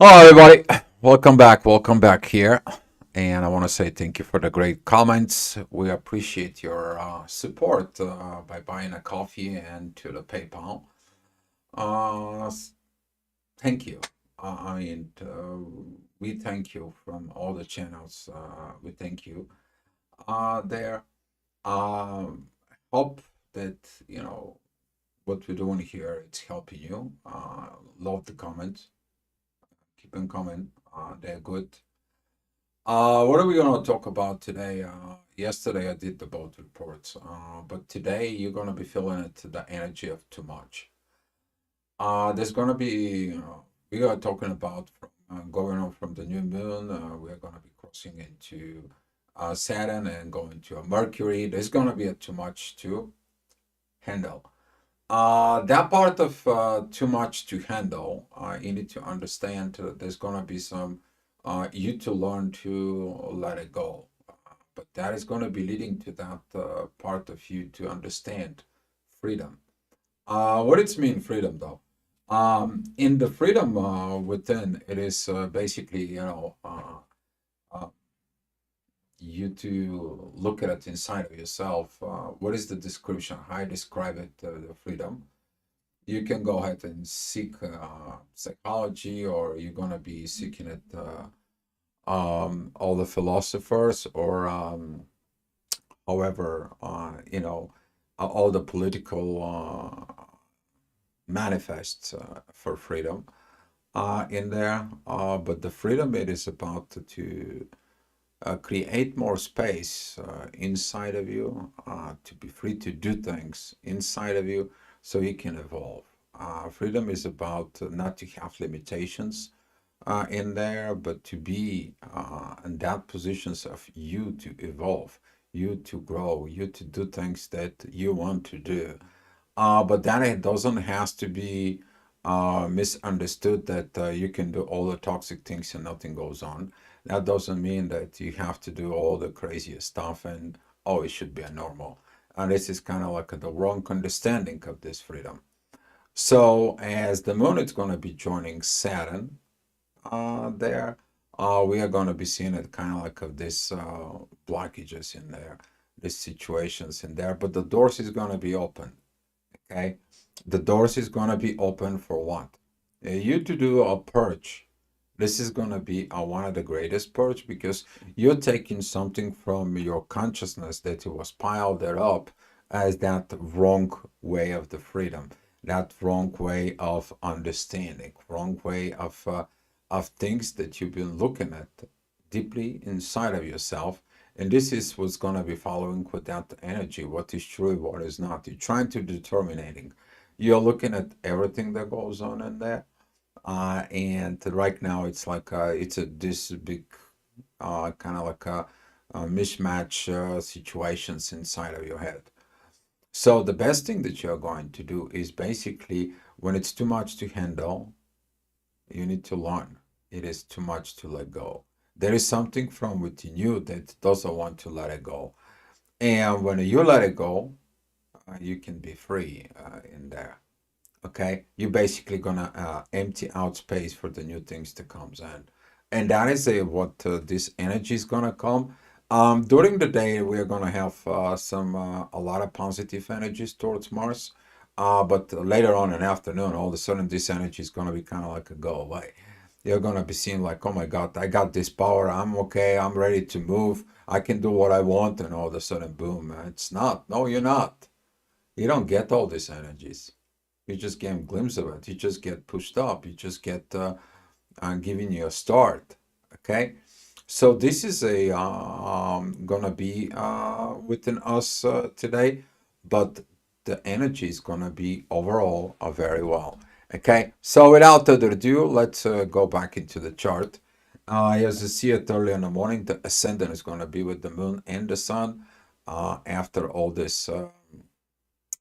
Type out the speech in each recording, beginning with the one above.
Hello, everybody. Welcome back here. And I want to say thank you for the great comments. We appreciate your support by buying a coffee and to the PayPal. Uh, s- Thank you. We thank you from all the channels. We thank you there. Hope that what we're doing here it's helping you. Love the comments. Keep them coming. They're good. What are we going to talk about today? Yesterday I did the boat reports, but today you're going to be feeling it, the energy of too much. There's going to be, we are talking about going on from the new moon. We're going to be crossing into Saturn and going to a Mercury. There's going to be a too much to handle. That part of too much to handle, you need to understand there's going to be some you to learn to let it go. But that is going to be leading to that part of you to understand freedom. What it's mean freedom though? In the freedom within, it is basically, uh, you to look at it inside of yourself. What is the description? How I describe it, the freedom? You can go ahead and seek psychology, or you're gonna be seeking it all the philosophers, or however, all the political manifests for freedom in there. But the freedom it is about to create more space inside of you, to be free to do things inside of you so you can evolve. Freedom is about not to have limitations in there, but to be in that positions of you to evolve, you to grow, you to do things that you want to do. But then it doesn't has to be misunderstood that you can do all the toxic things and nothing goes on. That doesn't mean that you have to do all the craziest stuff and oh, it should be a normal. And this is kind of like the wrong understanding of this freedom. So as the moon is going to be joining Saturn there, we are going to be seeing it kind of like of this blockages in there, these situations in there. But the doors is going to be open. Okay, the doors is gonna be open for what? You to do a purge. This is gonna be one of the greatest purge because you're taking something from your consciousness that it was piled there up as that wrong way of the freedom, that wrong way of understanding, wrong way of things that you've been looking at deeply inside of yourself. And this is what's going to be following with that energy, what is true, what is not. You're trying to determining. You're looking at everything that goes on in there. And right now it's like it's a this big kind of like a mismatch situations inside of your head. So the best thing that you're going to do is basically when it's too much to handle, you need to learn. It is too much to let go. There is something from within you that doesn't want to let it go. And when you let it go, you can be free in there. Okay, you're basically gonna empty out space for the new things to comes in, and that is what this energy is gonna come. During the day, we're gonna have some a lot of positive energies towards Mars, but later on in the afternoon, all of a sudden, this energy is gonna be kind of like a go away. You're gonna be seeing like, oh my God, I got this power. I'm okay. I'm ready to move. I can do what I want, and all of a sudden, boom! It's not. No, you're not. You don't get all these energies. You just get a glimpse of it. You just get pushed up. You just get giving you a start. Okay, so this is a gonna be within us today, but the energy is gonna be overall very well. Okay, so without further ado, let's go back into the chart. As you see it early in the morning, the ascendant is going to be with the moon and the sun. After all this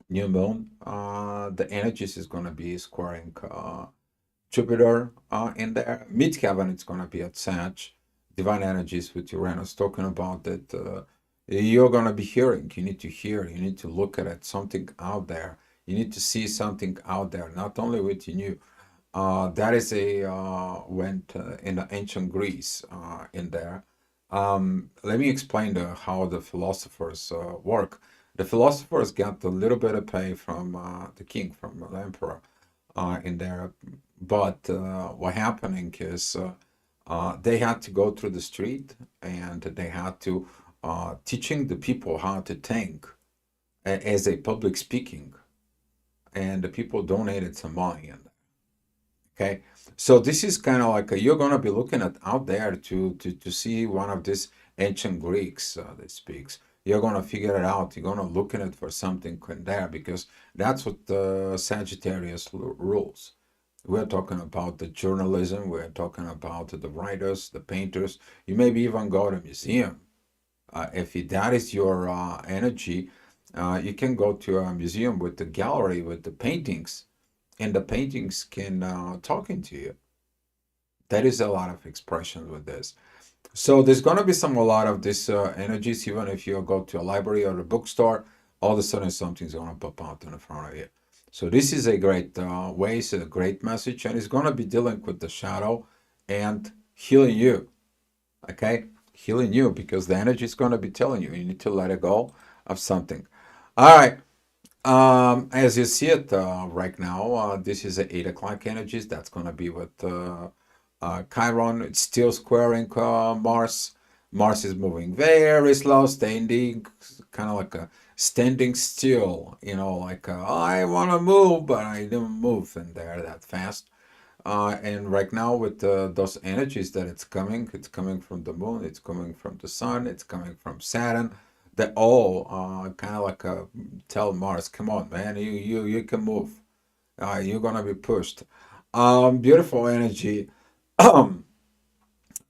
new moon, the energies is going to be squaring Jupiter in there. Midheaven, it's going to be at Sag. Divine energies with Uranus talking about that you're going to be hearing. You need to hear. You need to look at it. Something out there. You need to see something out there, not only within you. That is a went in the ancient Greece in there. Let me explain how the philosophers work. The philosophers got a little bit of pay from the king, from the emperor in there, but what happening is they had to go through the street and they had to teaching the people how to think as a public speaking, and the people donated some money. Okay, so this is kind of like you're gonna be looking at out there to see one of these ancient Greeks that speaks. You're gonna figure it out. You're gonna look at it for something in there because that's what Sagittarius rules. We're talking about the journalism. We're talking about the writers, the painters. You maybe even go to a museum. If that is your energy, you can go to a museum with the gallery with the paintings, and the paintings can talking to you. There is a lot of expression with this. So there's going to be a lot of these energies. Even if you go to a library or a bookstore, all of a sudden something's going to pop out in the front of you. So this is a great way, it's a great message, and it's going to be dealing with the shadow and healing you. Okay, healing you because the energy is going to be telling you you need to let it go of something. All right. As you see it right now, this is the 8 o'clock energies. That's going to be with Chiron. It's still squaring Mars. Mars is moving very slow, standing, kind of like a standing still. You know, like I want to move, but I don't move in there that fast. And right now, with those energies that it's coming from the moon, it's coming from the sun, it's coming from Saturn. They all kind of like tell Mars, "Come on, man, you can move. You're gonna be pushed." Beautiful energy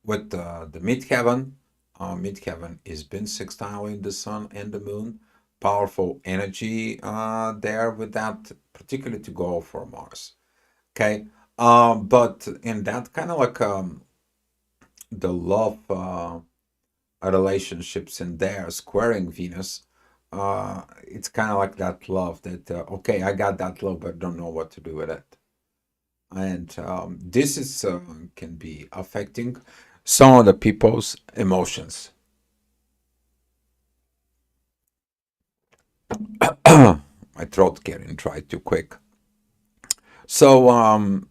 with the midheaven. Midheaven is been sextiling the sun and the moon. Powerful energy there with that, particularly to go for Mars. Okay. But in that kind of like the love relationships in there, squaring Venus, it's kind of like that love that, okay, I got that love, but don't know what to do with it. And this is can be affecting some of the people's emotions. My throat getting dry too quick. So,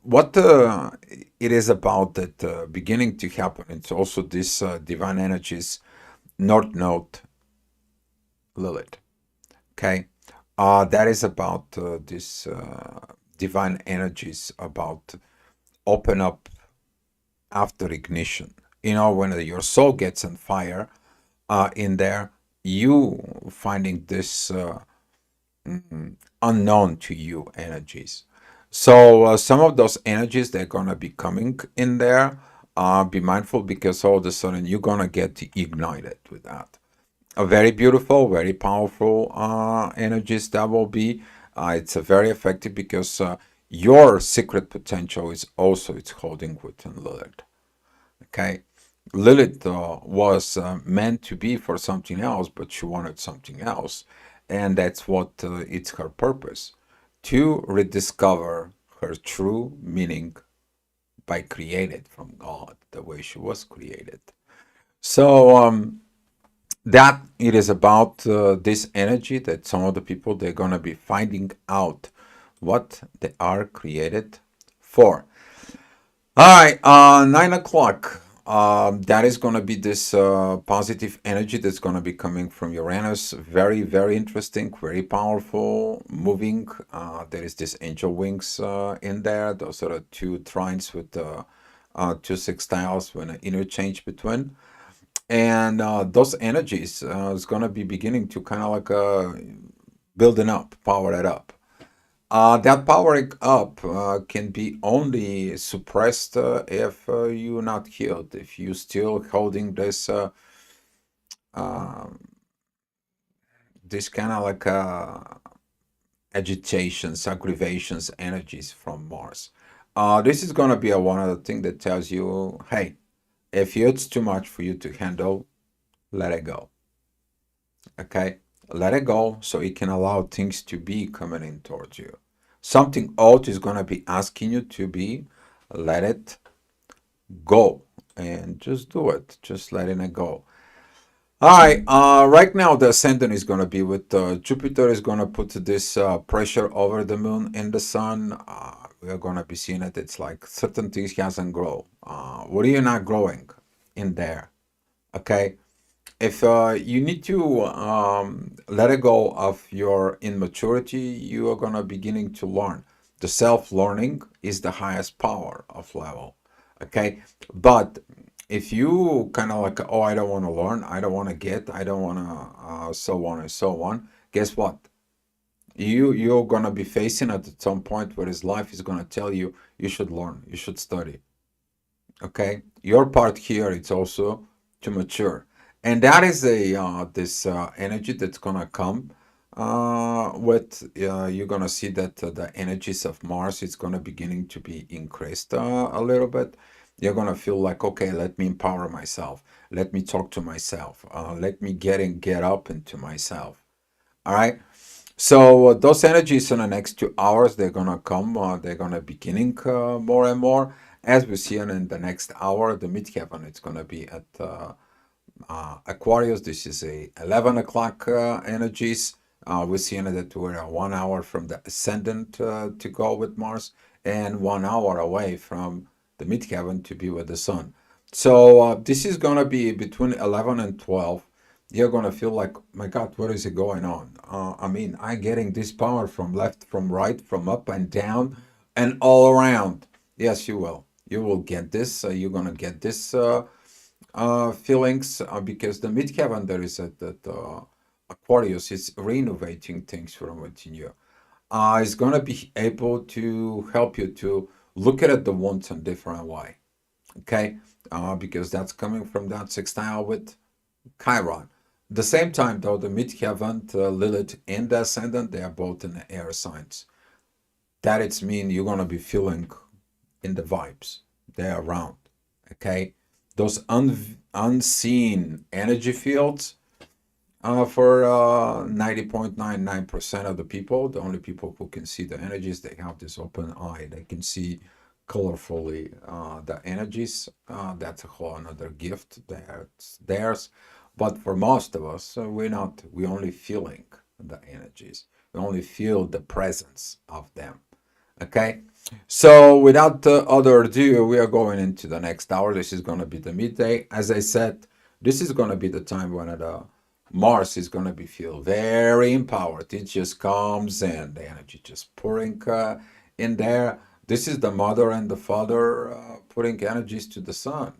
what it is about that beginning to happen, it's also this divine energies, North Node, Lilith. Okay, that is about this divine energies about open up after ignition. You know, when your soul gets on fire in there, you finding this unknown to you energies. So some of those energies they're gonna be coming in there. Be mindful because all of a sudden you're gonna get ignited with that. A very beautiful, very powerful energies that will be. It's very effective because your secret potential is also it's holding within Lilith. Okay, Lilith was meant to be for something else, but she wanted something else, and that's what it's her purpose to rediscover her true meaning by created from God, the way she was created. So that it is about this energy that some of the people they're gonna be finding out what they are created for. All right, 9 o'clock. That is going to be this positive energy that's going to be coming from Uranus. Very, very interesting, very powerful, moving. There is this angel wings in there. Those are the two trines with two sextiles with an interchange between. And those energies is going to be beginning to kind of like building up, power it up. That powering up can be only suppressed if you're not healed, if you're still holding this this kind of like agitations, aggravations, energies from Mars. This is going to be one of the things that tells you, hey, if it's too much for you to handle, let it go. Okay, let it go so it can allow things to be coming in towards you. Something out is going to be asking you to be, let it go, and just do it, just letting it go. All right, right now the ascendant is going to be with Jupiter is going to put this pressure over the moon and the sun. We are going to be seeing it. It's like certain things hasn't grow. What are you not growing in there? Okay, if you need to let it go of your immaturity, you are going to beginning to learn. The self-learning is the highest power of level. Okay, but if you kind of like, oh, I don't want to learn, I don't want to get, I don't want to, so on and so on, guess what? You're going to be facing at some point where his life is going to tell you, you should learn, you should study. Okay, your part here is also to mature, and that is a this energy that's gonna come with you're gonna see that the energies of Mars is gonna beginning to be increased a little bit. You're gonna feel like, okay, let me empower myself, let me talk to myself, let me get up into myself. All right. So those energies in the next 2 hours, they're gonna come. They're gonna beginning more and more. As we see in the next hour, the midheaven, it's gonna be at Aquarius. This is a 11 o'clock energies. We're seeing that we're 1 hour from the ascendant to go with Mars, and 1 hour away from the midheaven to be with the sun. So this is gonna be between 11 and 12. You're gonna feel like, my God, what is it going on? I mean, I'm getting this power from left, from right, from up and down, and all around. Yes, you will. You will get this. You're gonna get this feelings because the midheaven there is at that Aquarius is renovating things from within you. It's gonna be able to help you to look at the wants in different way. Okay, because that's coming from that sextile with Chiron. The same time, though, the midheaven, Lilith, and the ascendant, they are both in the air signs. That it's mean you're gonna be feeling in the vibes. They're around. Okay, those unseen energy fields for 90.99% of the people, the only people who can see the energies, they have this open eye. They can see colorfully the energies. That's a whole another gift. That's theirs. But for most of us, we're not. We're only feeling the energies. We only feel the presence of them. Okay. So without other ado, we are going into the next hour. This is going to be the midday. As I said, this is going to be the time when the Mars is going to be feel very empowered. It just comes in, the energy just pouring in there. This is the mother and the father putting energies to the sun.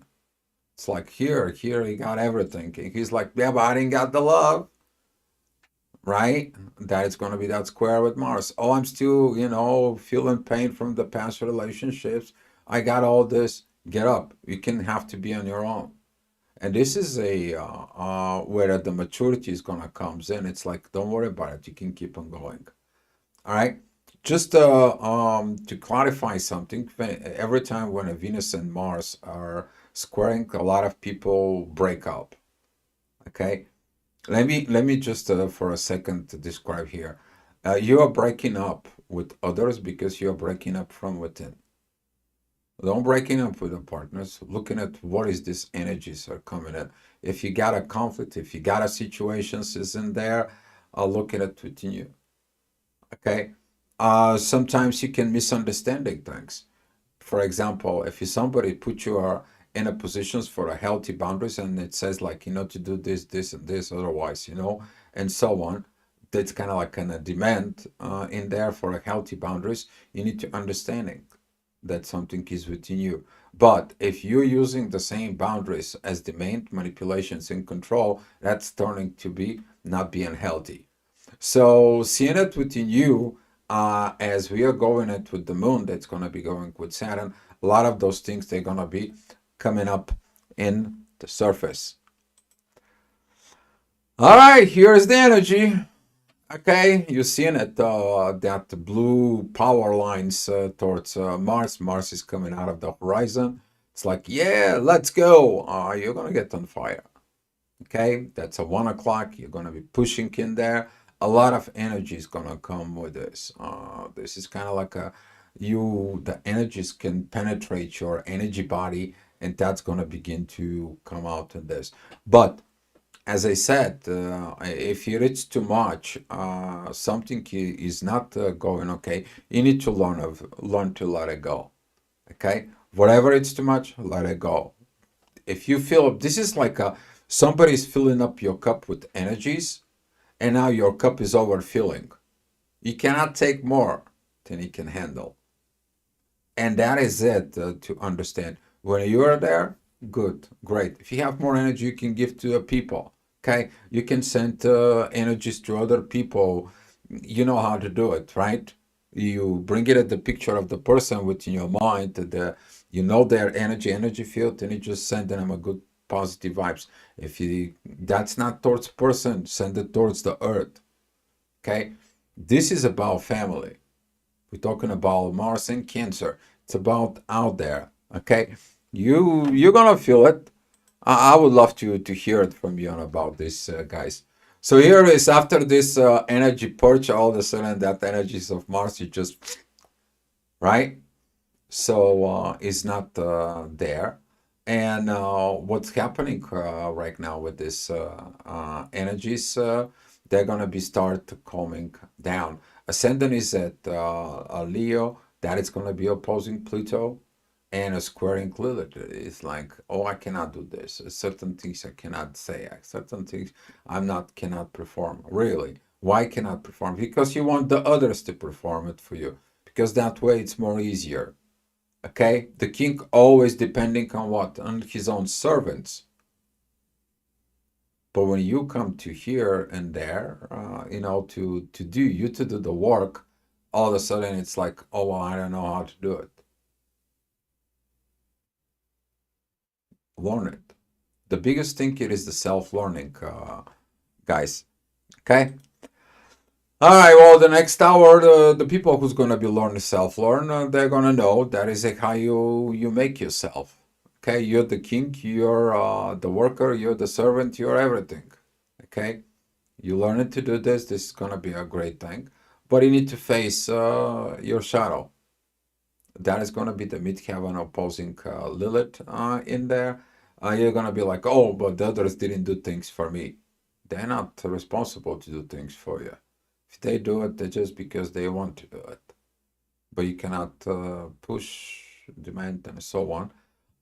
It's like here he got everything. He's like, yeah, but I didn't got the love, right? That is going to be that square with Mars. Oh, I'm still, feeling pain from the past relationships. I got all this. Get up. You can have to be on your own. And this is a where the maturity is gonna comes in. It's like, don't worry about it. You can keep on going. All right. Just to clarify something, every time when a Venus and Mars are squaring, a lot of people break up. Okay. Let me just for a second to describe here. You are breaking up with others because you are breaking up from within. Don't breaking up with the partners, looking at what is this energies are coming in. If you got a conflict, if you got a situations is in there, I'll look at it within you. Okay. Sometimes you can misunderstanding things. For example, if you somebody put you are in a positions for a healthy boundaries and it says like, to do this, this, and this, otherwise, and so on. That's kind of like a demand in there for a healthy boundaries. You need to understanding that something is within you. But if you're using the same boundaries as the main manipulations and control, that's turning to be not being healthy. So seeing it within you, as we are going it with the moon, that's going to be going with Saturn, a lot of those things, they're going to be coming up in the surface. All right, here's the energy. Okay, you're seeing it, that blue power lines towards Mars. Mars is coming out of the horizon. It's like, yeah, let's go. You're going to get on fire. Okay, that's a 1 o'clock. You're going to be pushing in there. a lot of energy is gonna come with this. This is kind of like the energies can penetrate your energy body, and that's gonna begin to come out in this. But as I said, if you reach too much, something is not going okay. You need to learn to let it go. Okay, whatever it's too much, let it go. If you feel this is like somebody's filling up your cup with energies, and now your cup is overfilling. You cannot take more than you can handle, and that is it to understand. When you are there, good, great. If you have more energy, you can give to the people. Okay, you can send energies to other people. You know how to do it, right? You bring it at the picture of the person within your mind, you know their energy field, and you just send them a good positive vibes. If you that's not towards person, send it towards the earth. Okay, this is about family. We're talking about Mars and Cancer. It's about out there. Okay, you're gonna feel it. I would love to hear it from you about this, guys. So here is after this energy purge, all of a sudden that energies of Mars, you just right. So it's not there. And what's happening right now with this energies, they're gonna be start calming down. Ascendant is at Leo, that is gonna be opposing Pluto, and a squaring Lilith. It's like, oh, I cannot do this. Certain things I cannot say. Certain things I'm not cannot perform. Really, why cannot perform? Because you want the others to perform it for you. Because that way it's more easier. Okay, the king always depending on what? On his own servants. But when you come to here and there, to do the work, all of a sudden it's like, oh, well, I don't know how to do it. Learn it. The biggest thing here is the self-learning, guys. Okay. All right. Well, the next hour, the people who's gonna be learning self-learn, they're gonna know that is how you make yourself. Okay, you're the king, you're the worker, you're the servant, you're everything. Okay, you learn to do this. This is gonna be a great thing, but you need to face your shadow. That is gonna be the midheaven opposing Lilith in there. You're gonna be like, oh, but the others didn't do things for me. They're not responsible to do things for you. If they do it, they're just because they want to do it. But you cannot push, demand, and so on.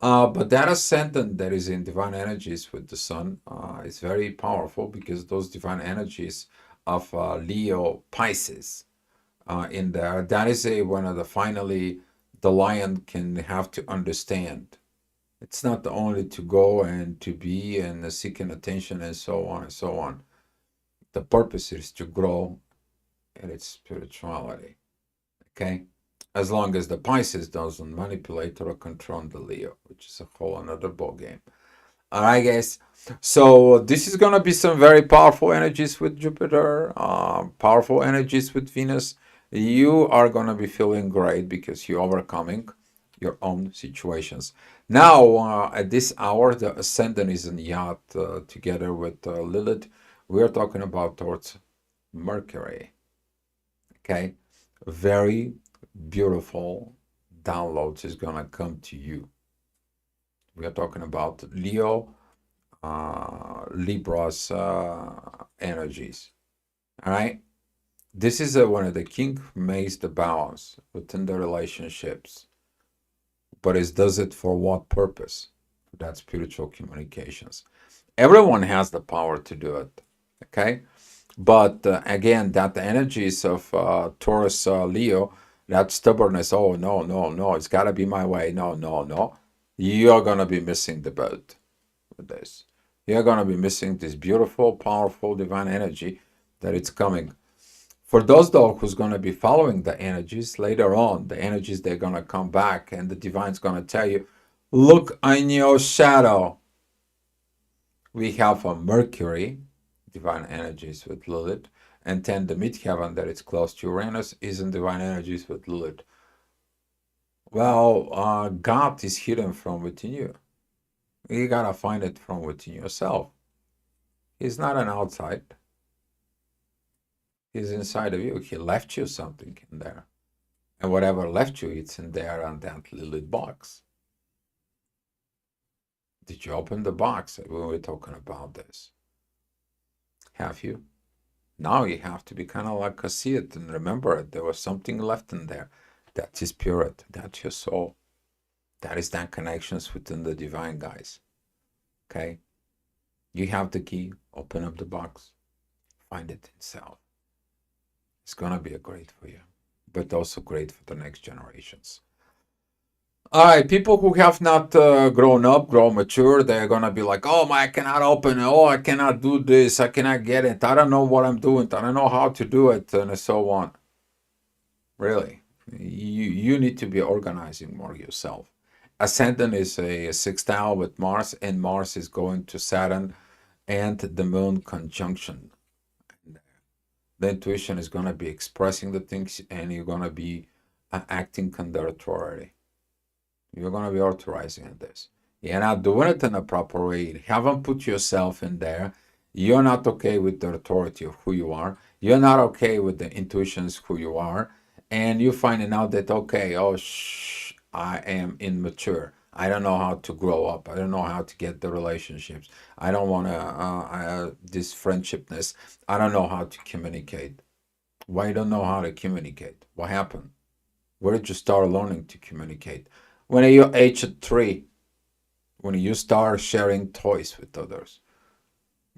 But that ascendant that is in divine energies with the sun is very powerful because those divine energies of Leo Pisces in there, that is one of the finally the lion can have to understand. It's not only to go and to be and seeking attention and so on and so on. The purpose is to grow in its spirituality. Okay? As long as the Pisces doesn't manipulate or control the Leo, which is a whole another ball game. All right, guys. So this is gonna be some very powerful energies with Jupiter, powerful energies with Venus. You are gonna be feeling great because you're overcoming your own situations. Now, at this hour, the ascendant is in yacht together with Lilith. We are talking about towards Mercury. Okay, very beautiful downloads is gonna come to you. We are talking about Leo, Libra's energies. All right, this is one of the king who makes the balance within the relationships, but it does it for what purpose? That's spiritual communications. Everyone has the power to do it. Okay, but again, that energies of Taurus, Leo, that stubbornness, oh, no, no, no, it's got to be my way. No, no, no. You're going to be missing the boat with this. You're going to be missing this beautiful, powerful, divine energy that it's coming. For those, though, who's going to be following the energies later on, the energies, they're going to come back and the divine's going to tell you, look on your shadow. We have a Mercury, divine energies with Lilith, and then the midheaven that is close to Uranus is in divine energies with Lilith. Well, God is hidden from within you. You gotta find it from within yourself. He's not an outside. He's inside of you. He left you something in there. And whatever left you, it's in there on that little box. Did you open the box when we were talking about this? Have you? Now you have to be kind of like see it and remember it. There was something left in there. That's your spirit. That's your soul. That is that connections within the divine, guys. Okay? You have the key. Open up the box. Find it itself. It's going to be great for you, but also great for the next generations. All right, people who have not grown up, grown mature, they're gonna be like, "Oh, I cannot open it. Oh, I cannot do this. I cannot get it. I don't know what I'm doing. I don't know how to do it," and so on. Really, you need to be organizing more yourself. Ascendant is a sextile with Mars, and Mars is going to Saturn and the Moon conjunction. The intuition is gonna be expressing the things, and you're gonna be acting under authority. You're going to be authorizing this. You're not doing it in a proper way. You haven't put yourself in there. You're not okay with the authority of who you are. You're not okay with the intuitions who you are. And you're finding out that, okay, I am immature. I don't know how to grow up. I don't know how to get the relationships. I don't want to, this friendshipness. I don't know how to communicate. Why you don't know how to communicate? What happened? Where did you start learning to communicate? When you're age 3, when you start sharing toys with others.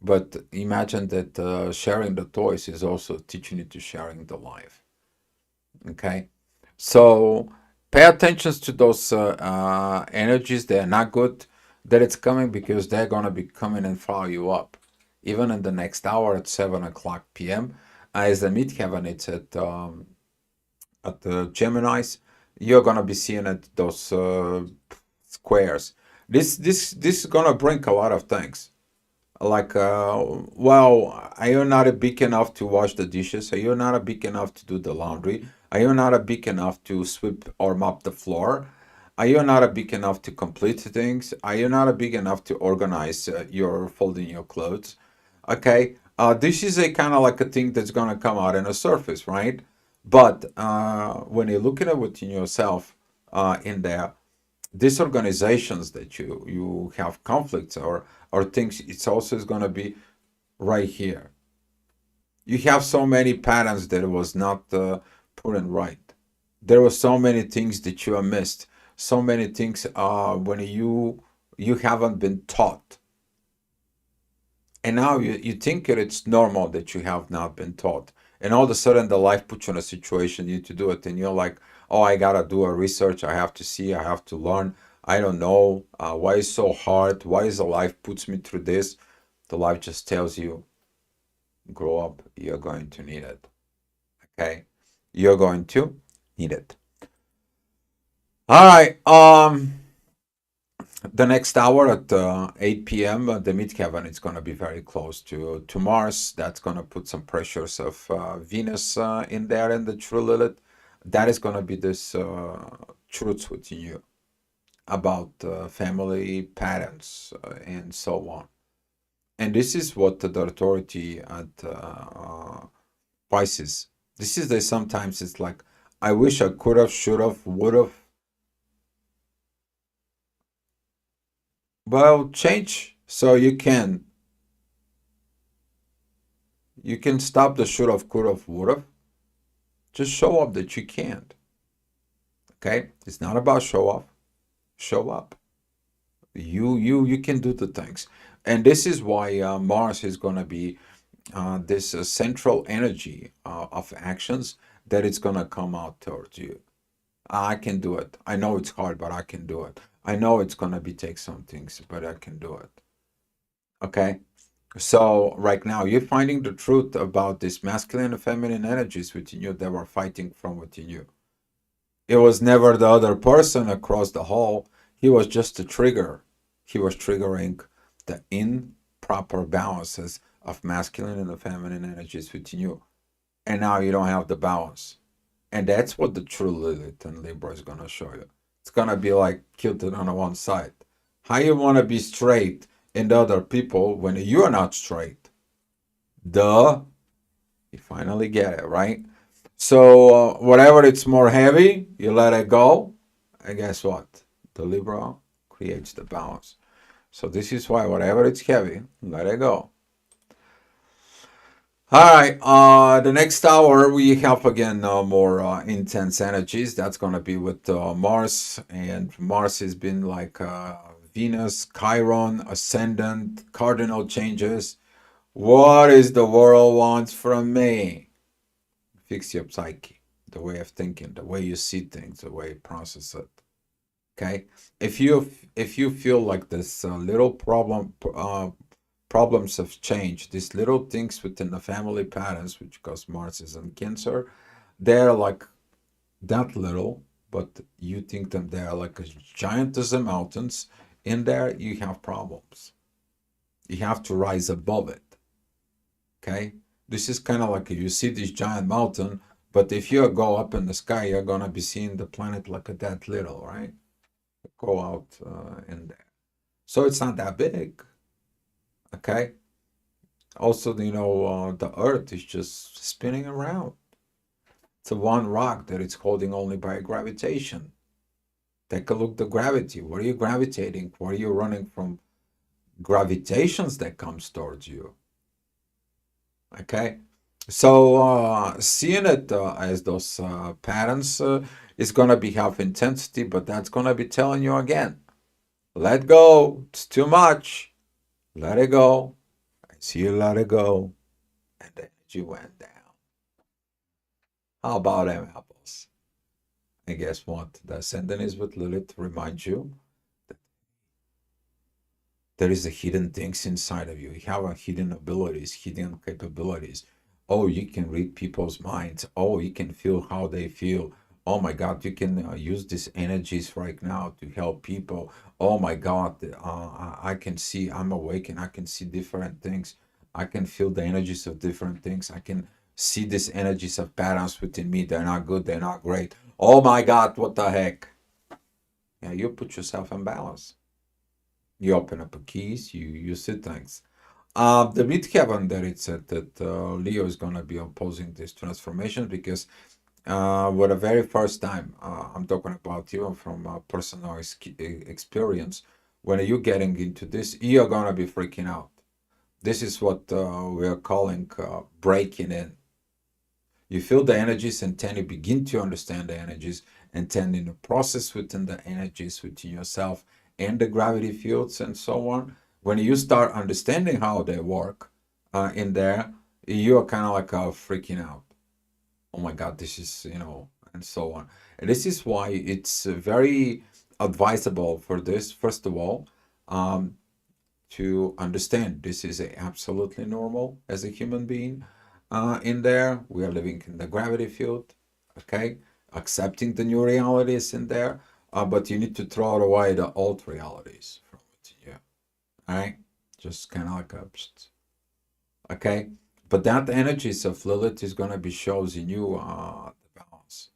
But imagine that sharing the toys is also teaching you to sharing the life. Okay? So pay attention to those energies. They're not good that it's coming, because they're going to be coming and follow you up. Even in the next hour at 7 o'clock p.m. As the midheaven, it's at the Geminis, you're gonna be seeing it, those squares. This is gonna bring a lot of things. Like, well, are you not big enough to wash the dishes? Are you not big enough to do the laundry? Are you not big enough to sweep or mop the floor? Are you not big enough to complete things? Are you not big enough to organize your folding your clothes? Okay, this is a kind of like a thing that's gonna come out in a surface, right? But when you're looking at within yourself in there, these organizations that you have conflicts or things, it's also is gonna be right here. You have so many patterns that it was not put in right. There were so many things that you have missed. So many things when you haven't been taught. And now you think that it's normal that you have not been taught. And all of a sudden, the life puts you in a situation you need to do it. And you're like, oh, I got to do a research. I have to see. I have to learn. I don't know. Why is so hard? Why is the life puts me through this? The life just tells you, grow up. You're going to need it. Okay? You're going to need it. All right. The next hour at 8 p.m., the midheaven is going to be very close to Mars. That's going to put some pressures of Venus in there, and the true Lilith. That is going to be this truth within you about family patterns and so on. And this is what the authority at Pisces. This is the sometimes it's like, I wish I could have, should have, would have. Well, change so you can stop the should have, could have, would have. Just show up that you can't. Okay? It's not about show off. Show up. You can do the things. And this is why Mars is going to be this central energy of actions that it's going to come out towards you. I can do it. I know it's hard, but I can do it. I know it's going to be take some things, but I can do it. Okay? So right now you're finding the truth about this masculine and feminine energies within you that were fighting from within you. It was never the other person across the hall. He was just a trigger. He was triggering the improper balances of masculine and the feminine energies within you. And now you don't have the balance. And that's what the true Lilith and Libra is going to show you. It's going to be like tilted on one side. How you want to be straight in the other people when you're not straight? Duh. You finally get it, right? So whatever it's more heavy, you let it go, and guess what? The Libra creates the balance. So this is why whatever it's heavy, let it go. All right. The next hour we have again more intense energies. That's gonna be with Mars, and Mars has been like Venus, Chiron, ascendant, cardinal changes. What is the world wants from me? Fix your psyche, the way of thinking, the way you see things, the way you process it. Okay. If you feel like this little problems have changed, these little things within the family patterns, which because Mars is in Cancer, they're like that little, but you think them they're like as giant as the mountains. In there, you have problems. You have to rise above it. Okay. This is kind of like you see this giant mountain, but if you go up in the sky, you're gonna be seeing the planet like a that little, right? Go out in there. So it's not that big. Okay. Also, the Earth is just spinning around. It's a one rock that it's holding only by gravitation. Take a look at the gravity. Where are you gravitating? Where are you running from? Gravitations that comes towards you. Okay. So seeing it as those patterns is gonna be have intensity, but that's gonna be telling you again, let go. It's too much. Let it go. I see you let it go. And the energy went down. How about them apples? And guess what? The ascendant is with Lilith reminds you that there is a hidden things inside of you. You have a hidden abilities, hidden capabilities. Oh, you can read people's minds. Oh, you can feel how they feel. Oh my God, you can use these energies right now to help people. Oh my God, I can see, I'm awake and I can see different things. I can feel the energies of different things. I can see these energies of patterns within me. They're not good, they're not great. Oh my God, what the heck? Yeah, you put yourself in balance. You open up a keys, you see things. The midheaven that it said that Leo is going to be opposing this transformation because for the very first time, I'm talking about you from personal experience. When you're getting into this, you're going to be freaking out. This is what we are calling breaking in. You feel the energies and then you begin to understand the energies and then in the process within the energies within yourself and the gravity fields and so on. When you start understanding how they work in there, you are kind of like freaking out. Oh my God, this is, and so on. And this is why it's very advisable for this, first of all, um, to understand this is absolutely normal as a human being in there. We are living in the gravity field, okay? Accepting the new realities in there, but you need to throw away the old realities from it. Yeah, all right? Just kind of like a, okay? But that energies of Lilith is going to be shows in you the balance.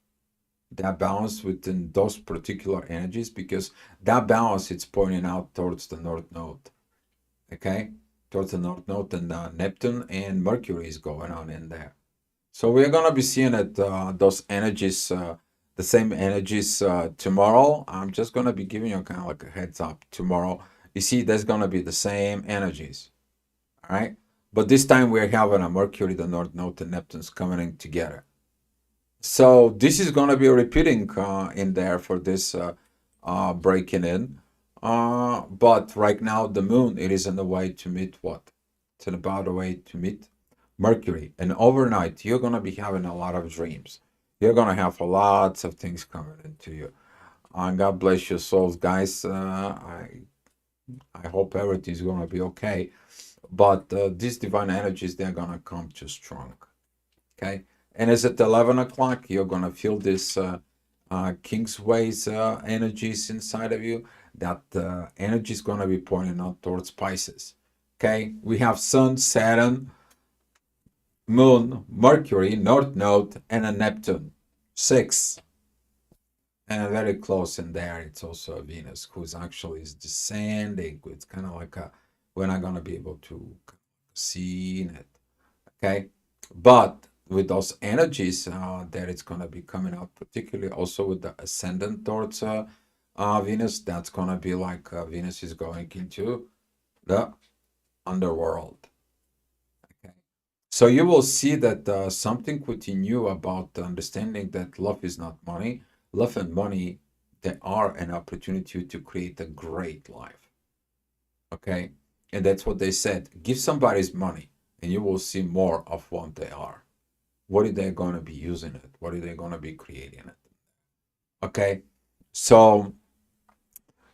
That balance within those particular energies because that balance it's pointing out towards the North Node, okay? Towards the North Node and Neptune and Mercury is going on in there. So we're gonna be seeing it those energies, the same energies tomorrow. I'm just gonna be giving you kind of like a heads up tomorrow. You see, there's gonna be the same energies, all right? But this time we're having a Mercury, the North Node, and Neptune's coming in together. So this is gonna be repeating in there for this breaking in. But right now the Moon it is on the way to meet what? It's about the way to meet Mercury. And overnight, you're going to be having a lot of dreams. You're going to have lots of things coming into you. And God bless your souls, guys. I hope everything's going to be okay. But these divine energies, they're going to come too strong. Okay? And as at 11 o'clock, you're going to feel this King's Ways energies inside of you. That energy is going to be pointing out towards Pisces. Okay? We have Sun, Saturn, Moon, Mercury, North Node, and a Neptune. 6. And very close in there, it's also a Venus, who's actually is descending. It's kind of like we're not going to be able to see it. Okay? But with those energies that it's going to be coming out, particularly also with the ascendant towards Venus, that's going to be like Venus is going into the underworld. Okay. So you will see that something within you about understanding that love is not money. Love and money, they are an opportunity to create a great life. Okay. And that's what they said. Give somebody's money and you will see more of what they are. What are they going to be using it? What are they going to be creating it? Okay. So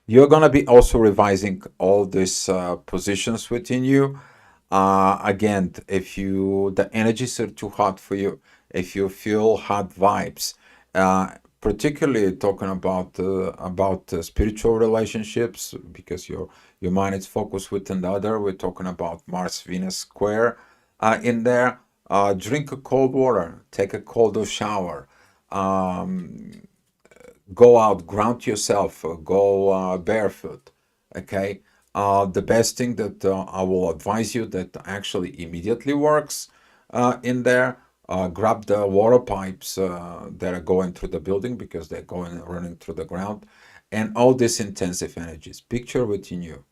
you're going to be also revising all these positions within you. Again, if the energies are too hot for you, if you feel hot vibes, particularly talking about spiritual relationships, because your mind is focused with another. We're talking about Mars Venus square in there. Drink a cold water, take a cold shower. Um, Go out, ground yourself, go barefoot. Okay. The best thing that I will advise you that actually immediately works in there, grab the water pipes that are going through the building because they're going running through the ground, and all these intensive energies. Picture within you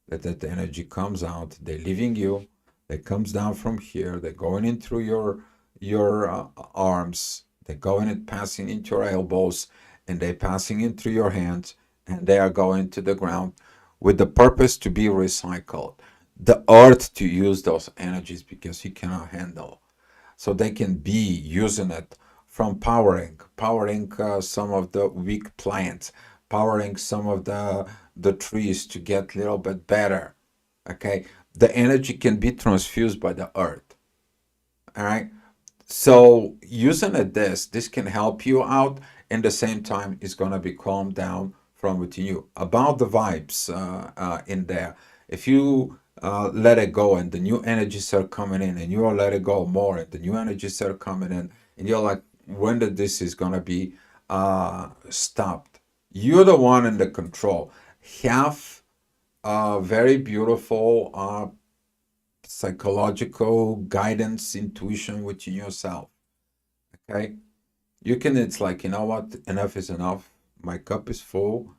that the energy comes out, they're leaving you, it comes down from here, they're going in through your arms, they're going and passing into your elbows, and they're passing in through your hands, and they are going to the ground with the purpose to be recycled. The earth to use those energies because he cannot handle. So they can be using it from powering some of the weak plants, powering some of the trees to get a little bit better. Okay, the energy can be transfused by the earth. All right. So using this can help you out. And the same time, it's gonna be calmed down from within you. About the vibes in there, if you let it go and the new energies are coming in, and you let it go more, and the new energies are coming in, and you're like, when did this is gonna be stopped? You're the one in the control. Have a very beautiful psychological guidance, intuition within yourself. Okay. You can, it's like, you know what? Enough is enough. My cup is full.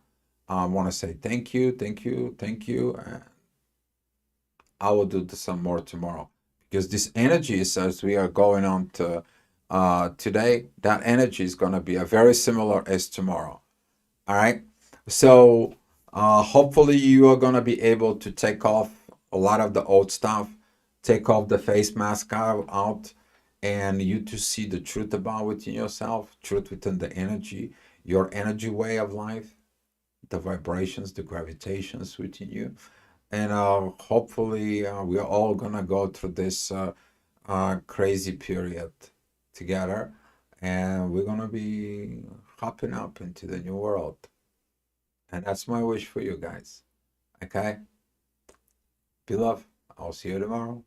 I want to say thank you, thank you, thank you. I will do some more tomorrow because this energy is, as we are going on to today, that energy is going to be a very similar as tomorrow. All right. So hopefully you are going to be able to take off a lot of the old stuff, take off the face mask out, and you to see the truth about within yourself, truth within the energy, your energy way of life, the vibrations, the gravitations within you. And hopefully we're all going to go through this crazy period together. And we're going to be hopping up into the new world. And that's my wish for you guys. Okay? Beloved, I'll see you tomorrow.